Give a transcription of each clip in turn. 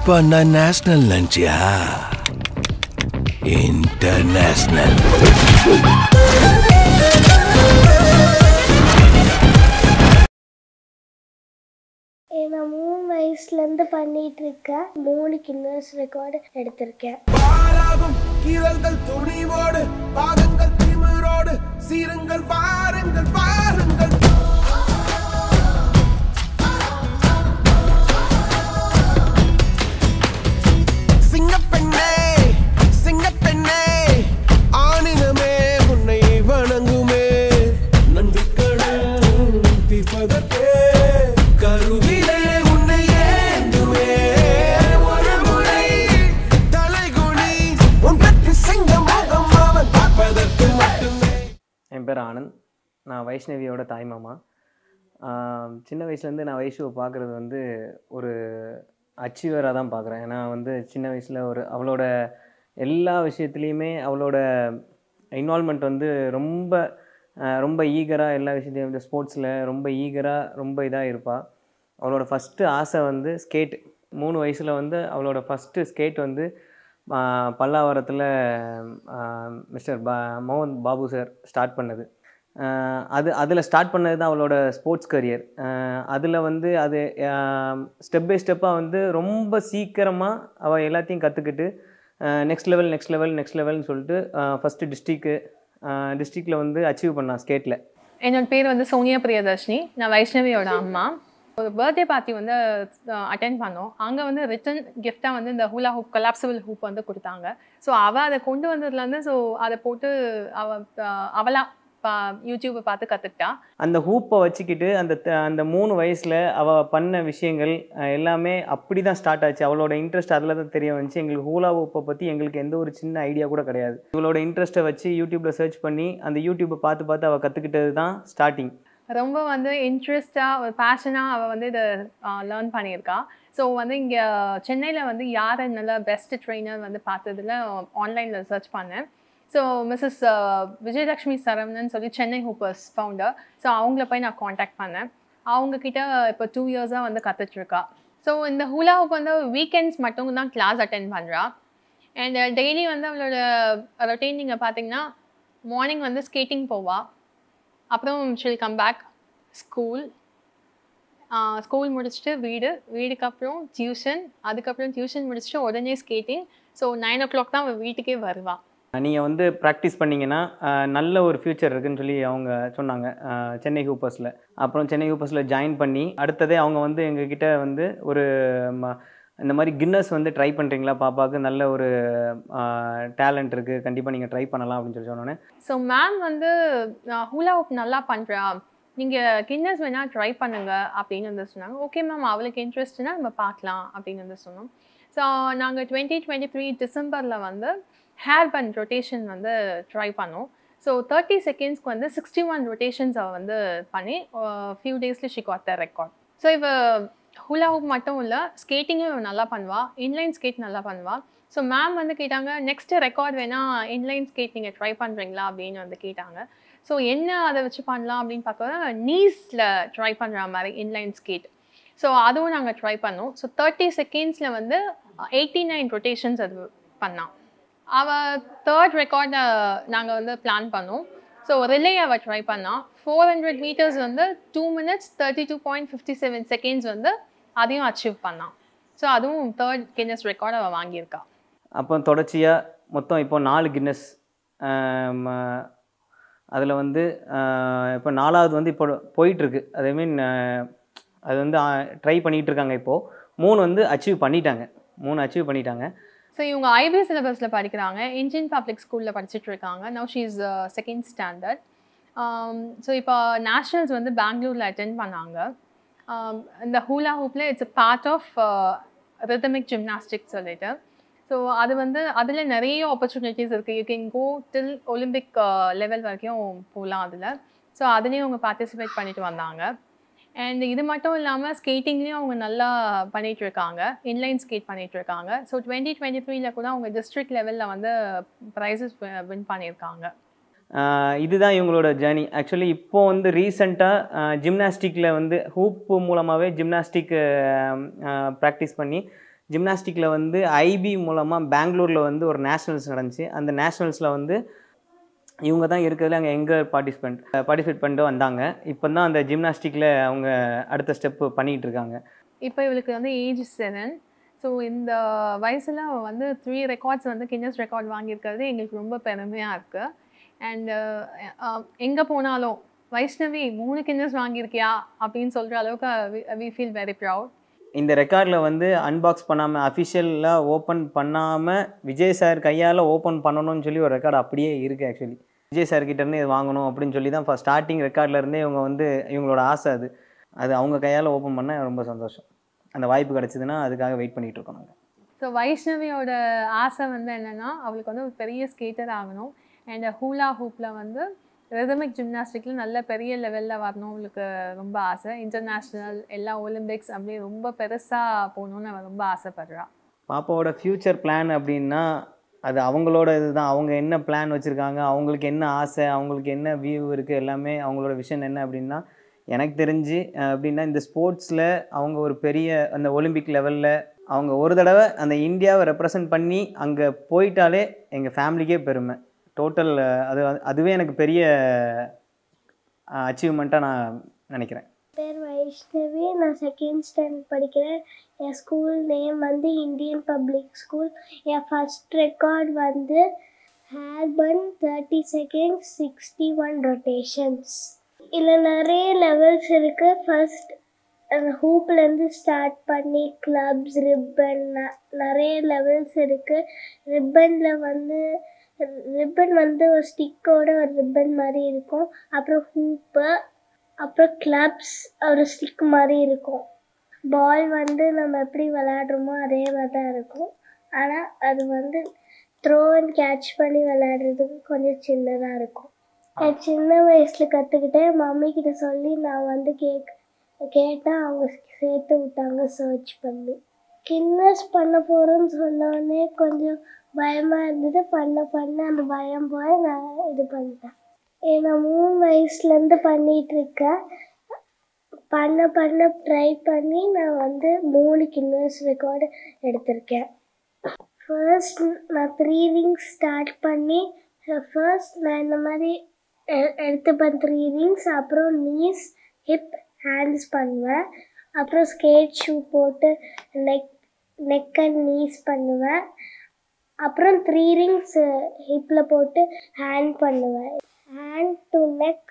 இப்போ நான் national நினச்சியா international. நான் 3 வயசுலேருந்து பண்ணிட்டு இருக்கேன். 3 கின்னஸ் ரெக்கார்டு எடுத்திருக்கேன். கீரல்கள் துணிவோடு பாதங்கள் திமிரோடு சீருங்கள் பாருங்கள் பாருங்கள். சிங்கப்பெண்ணே சிங்கப்பெண்ணே ஆனினமே உன்னை வணங்குமே நன்றிக்கடன் தீர்ப்பதற்கே கருவிலே உன்னை ஏந்துமே ஒரு முறை தலைகுனி உன் பற்றி சிங்கம் முகம் அவன் பார்ப்பதற்கு மட்டுமே. என் பேர் ஆனந்த். நான் வைஷ்ணவியோட தாய் மாமா. சின்ன வயசுலேருந்து நான் வைஷ்ணவை பார்க்குறது வந்து ஒரு அச்சீவராக தான் பார்க்குறேன். ஏன்னா வந்து சின்ன வயசில் அவளோட எல்லா விஷயத்துலேயுமே அவளோட இன்வால்மெண்ட் வந்து ரொம்ப ஈகராக எல்லா விஷயத்தையும் இந்த ஸ்போர்ட்ஸில் ரொம்ப ஈகராக ரொம்ப இதாக இருப்பாள். அவளோட ஃபஸ்ட்டு ஆசை வந்து ஸ்கேட். 3 வயசில் வந்து அவளோட ஃபஸ்ட்டு ஸ்கேட் வந்து பல்லாவரத்தில் மிஸ்டர் மோகன் பாபு சார் ஸ்டார்ட் பண்ணது. அதில் ஸ்டார்ட் பண்ணது தான் அவளோட ஸ்போர்ட்ஸ் கரியர். அதில் வந்து அது ஸ்டெப் பை ஸ்டெப்பாக வந்து ரொம்ப சீக்கிரமாக அவள் எல்லாத்தையும் கற்றுக்கிட்டு நெக்ஸ்ட் லெவல்னு சொல்லிட்டு ஃபஸ்ட்டு டிஸ்ட்ரிக்டில் வந்து அச்சீவ் பண்ணான் ஸ்கேட்டில். என்னோட பேர் வந்து சோனியா பிரியதர்ஷினி. நான் வைஷ்ணவியோட அம்மா. ஒரு பர்த்டே பார்ட்டி வந்து அட்டென்ட் பண்ணோம். அங்கே வந்து ரிட்டன் கிஃப்டாக வந்து இந்த ஹூலா ஹூப் கொலாப்சிபிள் ஹூப் வந்து கொடுத்தாங்க. ஸோ அவள் அதை கொண்டு வந்ததுலேருந்து ஸோ அதை போட்டு அவளாக யூடியூப்பை பார்த்து கற்றுக்கிட்டா. அந்த ஹூப்பை வச்சுக்கிட்டு அந்த 3 வயசில் அவள் பண்ண விஷயங்கள் எல்லாமே அப்படி தான் ஸ்டார்ட் ஆச்சு. அவளோட இன்ட்ரெஸ்ட் அதில் தான் தெரிய வந்துச்சு. எங்களுக்கு ஹூலா ஹூப்பை பற்றி எங்களுக்கு எந்த ஒரு சின்ன ஐடியா கூட கிடையாது. இவளோட இன்ட்ரெஸ்ட்டை வச்சு யூடியூப்பில் சர்ச் பண்ணி அந்த யூடியூப்பை பார்த்து அவள் கற்றுக்கிட்டது தான் ஸ்டார்டிங். ரொம்ப வந்து இன்ட்ரெஸ்டாக ஒரு பேஷனாக அவள் வந்து இதை லேர்ன் பண்ணியிருக்கா. ஸோ வந்து இங்கே சென்னையில் வந்து யார் நல்ல பெஸ்ட் ட்ரெயினர் வந்து பார்த்ததில் ஆன்லைனில் சர்ச் பண்ணேன். ஸோ மிஸ்ஸஸ் விஜயலக்ஷ்மி சரவணன் சொல்லி சென்னை ஹூப்பர்ஸ் ஃபவுண்டர். ஸோ அவங்கள போய் நான் காண்டாக்ட் பண்ணேன். அவங்கக்கிட்ட இப்போ 2 இயர்ஸாக வந்து கற்றுட்ருக்கா. ஸோ இந்த ஹூலா ஹூப் வந்து வீக்கெண்ட்ஸ் மட்டும் தான் கிளாஸ் அட்டென்ட் பண்ணுறா. அண்ட் டெய்லி வந்து அவளோட ரொட்டீன் நீங்கள் பார்த்தீங்கன்னா மார்னிங் வந்து ஸ்கேட்டிங் போவாள். அப்புறம் ஷில் கம் பேக் ஸ்கூல் முடிச்சுட்டு வீடுக்கு அப்புறம் டியூஷன், அதுக்கப்புறம் டியூஷன் முடிச்சுட்டு உடனே ஸ்கேட்டிங். ஸோ 9 o'clock தான் அவள் வீட்டுக்கே வருவாள். நீங்கள் வந்து ப்ராக்டிஸ் பண்ணிங்கன்னா நல்ல ஒரு ஃப்யூச்சர் இருக்குதுன்னு சொல்லி அவங்க சொன்னாங்க சென்னை ஹூப்பர்ஸில். அப்புறம் சென்னை ஹூப்பர்ஸில் ஜாயின் பண்ணி அடுத்ததே அவங்க வந்து எங்ககிட்ட வந்து ஒரு இந்த மாதிரி கின்னஸ் வந்து ட்ரை பண்ணுறீங்களா, பாப்பாவுக்கு நல்ல ஒரு டேலண்ட் இருக்குது, கண்டிப்பாக நீங்கள் ட்ரை பண்ணலாம் அப்படின்னு சொல்லி சொன்னோன்னே. ஸோ மேம் வந்து ஹூலா ஹூப் நல்லா பண்ணுறா, நீங்கள் கின்னஸ் வேணால் ட்ரை பண்ணுங்க அப்படின்னு வந்து சொன்னாங்க. ஓகே மேம், அவளுக்கு இன்ட்ரெஸ்ட்னா நம்ம பார்க்கலாம் அப்படின்னு வந்து சொன்னோம். ஸோ நாங்கள் 2023 டிசம்பரில் வந்து ஹேர் பண்ட் ரொட்டேஷன் வந்து ட்ரை பண்ணோம். ஸோ 30 செகண்ட்ஸ்க்கு வந்து 61 ரொட்டேஷன்ஸ் அவள் வந்து பண்ணி ஃபியூ டேஸில் she got the record. So இவ ஹூலா ஹூப் மட்டும் இல்லை, ஸ்கேட்டிங்கும் நல்லா பண்ணுவாள், இன்லைன் ஸ்கேட் நல்லா பண்ணுவாள். ஸோ மேம் வந்து கேட்டாங்க, நெக்ஸ்ட்டு ரெக்கார்ட் வேணால் இன்லைன் ஸ்கேட் நீங்கள் ட்ரை பண்ணுறீங்களா அப்படின்னு வந்து கேட்டாங்க. ஸோ என்ன அதை வச்சு பண்ணலாம் அப்படின்னு பார்க்க நீஸில் ட்ரை பண்ணுற மாதிரி இன்லைன் ஸ்கேட். ஸோ அதுவும் நாங்கள் ட்ரை பண்ணோம். ஸோ 30 செகண்ட்ஸில் வந்து 89 ரொட்டேஷன்ஸ் அது பண்ணான். அவள் 3rd ரெக்கார்டை நாங்கள் வந்து பிளான் பண்ணோம். ஸோ ரிலே அவள் ட்ரை பண்ணால் 400 meters வந்து 2 minutes 32.57 seconds வந்து அதையும் அச்சீவ் பண்ணான். ஸோ அதுவும் 3rd கின்னஸ் ரெக்கார்டு அவள் வாங்கியிருக்கா. அப்போ தொடர்ச்சியாக மொத்தம் இப்போ 4 கின்னஸ். அதில் வந்து இப்போ 4வது வந்து இப்போ போயிட்டுருக்கு. அதே மீன் அது வந்து ட்ரை பண்ணிகிட்டு இருக்காங்க. இப்போது 3 வந்து அச்சீவ் பண்ணிட்டாங்க. ஸோ இவங்க ஐபி சிலபஸில் படிக்கிறாங்க. இந்தியன் பப்ளிக் ஸ்கூலில் படிச்சுட்டு இருக்காங்க. Now she is 2nd standard. So இப்போ நேஷ்னல்ஸ் வந்து பெங்களூரில் அட்டென்ட் பண்ணாங்க. இந்த ஹூலா ஹூப்பில் it's a part of rhythmic gymnastic சொல்லிட்டு. ஸோ அது வந்து அதில் நிறைய ஆப்பர்ச்சுனிட்டிஸ் இருக்குது. You can go till Olympic level வரைக்கும் போகலாம் அதில். ஸோ அதுலேயும் அவங்க பார்ட்டிசிபேட் பண்ணிட்டு வந்தாங்க. அண்ட் இது மட்டும் இல்லாமல் ஸ்கேட்டிங்லேயும் அவங்க நல்லா பண்ணிகிட்ருக்காங்க, இன்லைன் ஸ்கேட் பண்ணிகிட்ருக்காங்க. ஸோ 2023 கூட அவங்க டிஸ்ட்ரிக்ட் லெவலில் வந்து ப்ரைஸஸ் வின் பண்ணியிருக்காங்க. இதுதான் இவங்களோட ஜேர்னி. ஆக்சுவலி இப்போ வந்து ரீசெண்டாக ஜிம்னாஸ்டிக்கில் வந்து ஹூப்பு மூலமாகவே ஜிம்னாஸ்டிக் ப்ராக்டிஸ் பண்ணி ஜிம்னாஸ்டிக்கில் வந்து ஐபி மூலமாக பெங்களூரில் வந்து ஒரு நேஷ்னல்ஸ் நடந்துச்சு. அந்த நேஷ்னல்ஸில் வந்து இவங்க தான் இருக்கிறதுல அங்கே பார்ட்டிசிபேட் பண்ணிட்டு வந்தாங்க. இப்போ தான் அந்த ஜிம்னாஸ்டிக்கில் அவங்க அடுத்த ஸ்டெப்பு பண்ணிகிட்டு இருக்காங்க. இப்போ இவளுக்கு வந்து ஏஜ் 7. ஸோ இந்த வயசில் வந்து 3 ரெக்கார்ட்ஸ் வந்து கின்னஸ் ரெக்கார்ட் வாங்கியிருக்கிறது எங்களுக்கு ரொம்ப பெருமையாக இருக்குது. அண்ட் எங்கே போனாலும் வைஷ்ணவி 3 கின்னஸ் வாங்கியிருக்கியா அப்படின்னு சொல்கிற அளவுக்கு வி ஃபீல் வெரி ப்ரவுட். இந்த ரெக்கார்டில் வந்து அன்பாக்ஸ் பண்ணாமல் அஃபிஷியலாக ஓப்பன் பண்ணாமல் விஜய் சார் கையால் ஓப்பன் பண்ணணும்னு சொல்லி ஒரு ரெக்கார்டு அப்படியே இருக்குது. ஆக்சுவலி விஜய் சார்கிட்டேருந்து இது வாங்கணும் அப்படின்னு சொல்லி தான் ஃபஸ்ட் ஸ்டார்டிங் ரெக்கார்ட்லேருந்தே இவங்க வந்து இவங்களோட ஆசை அது அவங்க கையால் ஓப்பன் பண்ண ரொம்ப சந்தோஷம். அந்த வாய்ப்பு கிடச்சிதுன்னா அதுக்காக வெயிட் பண்ணிகிட்டு இருக்கோம் நாங்கள். ஸோ வைஷ்ணவியோட ஆசை வந்து என்னென்னா அவளுக்கு வந்து ஒரு பெரிய ஸ்கேட்டர் ஆகணும். அண்ட் ஹூலா ஹூப்பில் வந்து ரிதமிக் ஜிம்னாஸ்டிக்கில் நல்ல பெரிய லெவலில் வரணும் அவளுக்கு ரொம்ப ஆசை. இன்டர்நேஷ்னல் எல்லா ஒலிம்பிக்ஸ் அப்படியே ரொம்ப பெருசாக போகணுன்னு அவள் ரொம்ப ஆசைப்படுறாள். பாப்பாவோட ஃப்யூச்சர் பிளான் அப்படின்னா அது அவங்களோட இதுதான். அவங்க என்ன பிளான் வச்சுருக்காங்க, அவங்களுக்கு என்ன ஆசை, அவங்களுக்கு என்ன வியூ இருக்குது, எல்லாமே அவங்களோட விஷன் என்ன அப்படின்னா எனக்கு தெரிஞ்சு அப்படின்னா இந்த ஸ்போர்ட்ஸில் அவங்க ஒரு பெரிய அந்த ஒலிம்பிக் லெவலில் அவங்க ஒரு தடவை அந்த இந்தியாவை ரெப்ரசன்ட் பண்ணி அங்கே போயிட்டாலே எங்கள் ஃபேமிலிக்கே பெருமை. டோட்டல் அதுவே எனக்கு பெரிய அச்சீவ்மெண்ட்டாக நான் நினைக்கிறேன். பேர் வைஷ்ணவி, நான் 2nd ஸ்டாண்டர்ட் படிக்கிறேன். என் ஸ்கூல் நேம் வந்து இந்தியன் பப்ளிக் ஸ்கூல். என் ஃபஸ்ட் ரெக்கார்ட் வந்து ஹேர்பன் 30 seconds 61 ரொட்டேஷன்ஸ். இதில் நிறைய லெவல்ஸ் இருக்குது. ஃபஸ்ட் அந்த ஹூப்லேருந்து ஸ்டார்ட் பண்ணி கிளப்ஸ், ரிப்பன், நிறைய லெவல்ஸ் இருக்குது. ரிப்பன் வந்து ஒரு ஸ்டிக்கோட ஒரு ரிப்பன் மாதிரி இருக்கும். அப்புறம் ஹூப்பு, அப்புறம் கிளப்ஸ் ஒரு ஸ்டிக் மாதிரி இருக்கும். பால் வந்து நம்ம எப்படி விளையாடுறோமோ அதே மாதிரி தான் இருக்கும். ஆனால் அது வந்து த்ரோ அண்ட் கேட்ச் பண்ணி விளையாடுறதுக்கு கொஞ்சம் சின்னதாக இருக்கும். நான் சின்ன வயசில் கற்றுக்கிட்டேன். மம்மிக்கிட்ட சொல்லி நான் வந்து கேட்டால் அவங்க சேர்த்து விட்டாங்க சர்ச் பண்ணி. கின்னஸ் பண்ண போகிறோன்னு சொன்னோடனே கொஞ்சம் பயமாக இருந்தது. பண்ண அந்த பயம் போய் நான் இது பண்ணிட்டேன். நான் 3 வயசுலேருந்து பண்ணிகிட்ருக்கேன். பண்ண ட்ரை பண்ணி நான் வந்து 3 கின்னஸ் ரெக்கார்டு எடுத்திருக்கேன். ஃபர்ஸ்ட் நான் 3 ரிங்ஸ் ஸ்டார்ட் பண்ணி ஃபர்ஸ்ட் நான் இந்த மாதிரி எடுத்துப்பேன் 3 ரிங்ஸ். அப்புறம் நீஸ், ஹிப், ஹேண்ட்ஸ் பண்ணுவேன். அப்புறம் ஸ்கேட் ஷூ போட்டு நெக் அண்ட் நீஸ் பண்ணுவேன். அப்புறம் 3 ரிங்ஸ் ஹிப்பில் போட்டு ஹேண்ட் பண்ணுவேன். Hand to neck,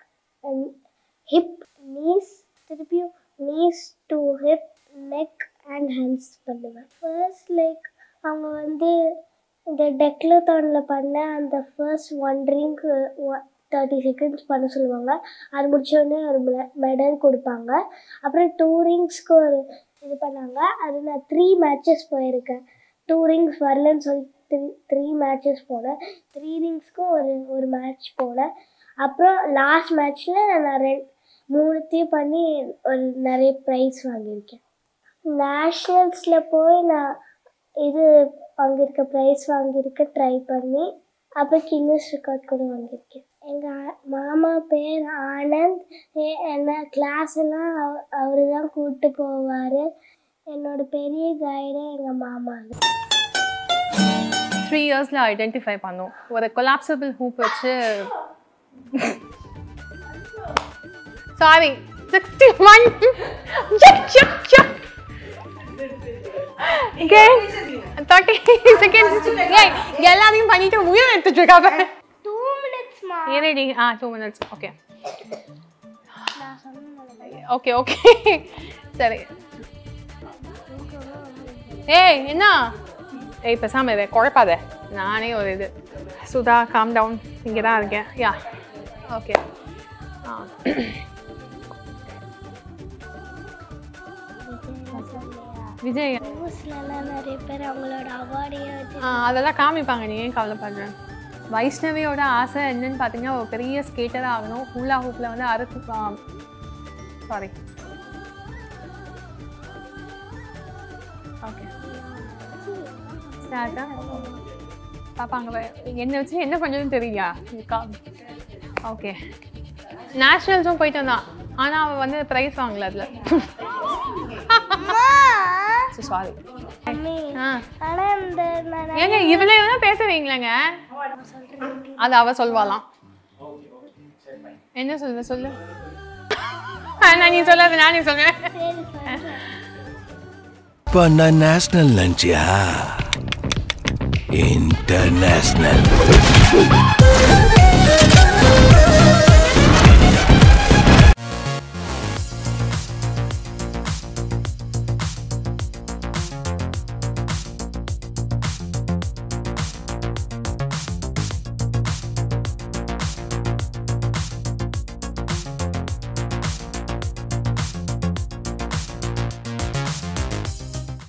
hip, knees, திருப்பியும் knees to hip, neck and hands பண்ணுவேன். ஃபர்ஸ்ட் அவங்க வந்து இந்த டெக்லத்தானில் பண்ண அந்த ஃபர்ஸ்ட் 1 ரிங் 30 seconds பண்ண சொல்லுவாங்க. அது முடிச்சோடனே ஒரு மெடல் கொடுப்பாங்க. அப்புறம் 2 ரிங்ஸ்க்கு ஒரு இது பண்ணாங்க. அது நான் 3 மேட்சஸ் போயிருக்கேன். 2 ரிங்ஸ் வரலன்னு சொல்லி 3 மேட்சஸ் போனேன். 3 ரிங்ஸ்க்கும் ஒரு மேட்ச் போனேன். அப்புறம் லாஸ்ட் மேட்ச்சில் நான் 3த்தையும் பண்ணி ஒரு நிறைய ப்ரைஸ் வாங்கியிருக்கேன். நேஷ்னல்ஸில் போய் நான் இது வாங்கியிருக்கேன், ப்ரைஸ் வாங்கியிருக்கேன் ட்ரை பண்ணி. அப்புறம் கின்னஸ் ரெக்கார்ட் கூட வாங்கியிருக்கேன். எங்கள் மாமா பேர் ஆனந்த். என்ன கிளாஸ் எல்லாம் அவர் தான் கூப்பிட்டு போவார். என்னோட பெரிய கைடு எங்கள் மாமா. 3 இயர்ஸில் ஐடென்டிஃபை பண்ணோம். ஒரு கொலாப்சபிள் ஹூப் வச்சு சாரி 61 30 seconds எல்லாத்தையும் பண்ணிட்டு உயிர் எடுத்துட்டு இருக்காங்க. 2 minutes மா. ஏனடி 2 minutes. ஓகே ஓகே ஓகே சரி. ஏய் என்ன பேசாம இதை குழப்பாத. நானே ஒரு இது சுதா காம் டவுன். இங்கே தான் இருக்கேன். Yeah okay. விஜய் நிறைய பேர் அவங்களோட அவார்டையே வச்சு அதெல்லாம் காமிப்பாங்க. நீ ஏன் கவலைப்படுற? வைஷ்ணவியோட ஆசை என்னன்னு பார்த்தீங்கன்னா ஒரு பெரிய ஸ்கேட்டர் ஆகணும். ஹூலா ஹூப்பில் வந்து சாரி ஓகே ஸ்டார்ட்டா பார்ப்பாங்க. என்ன வச்சு என்ன பண்ணுறதுன்னு தெரியலையா? ஓகே நேஷ்னல்ஸும் போயிட்டு வந்தான். ஆனால் அவன் வந்து ப்ரைஸ் வாங்கல அதில். சாரி ஆ. ஆனா இந்த நான் ஏங்க இவ்வளவு எவ்வளவு பேசுவீங்களேங்க? அது அவ சொல்வாளாம். என்ன சொல்லுங்க சொல்லு. நான் நீ சொல்லாத நானே சொல்றேன். Panna national lunch ya. International.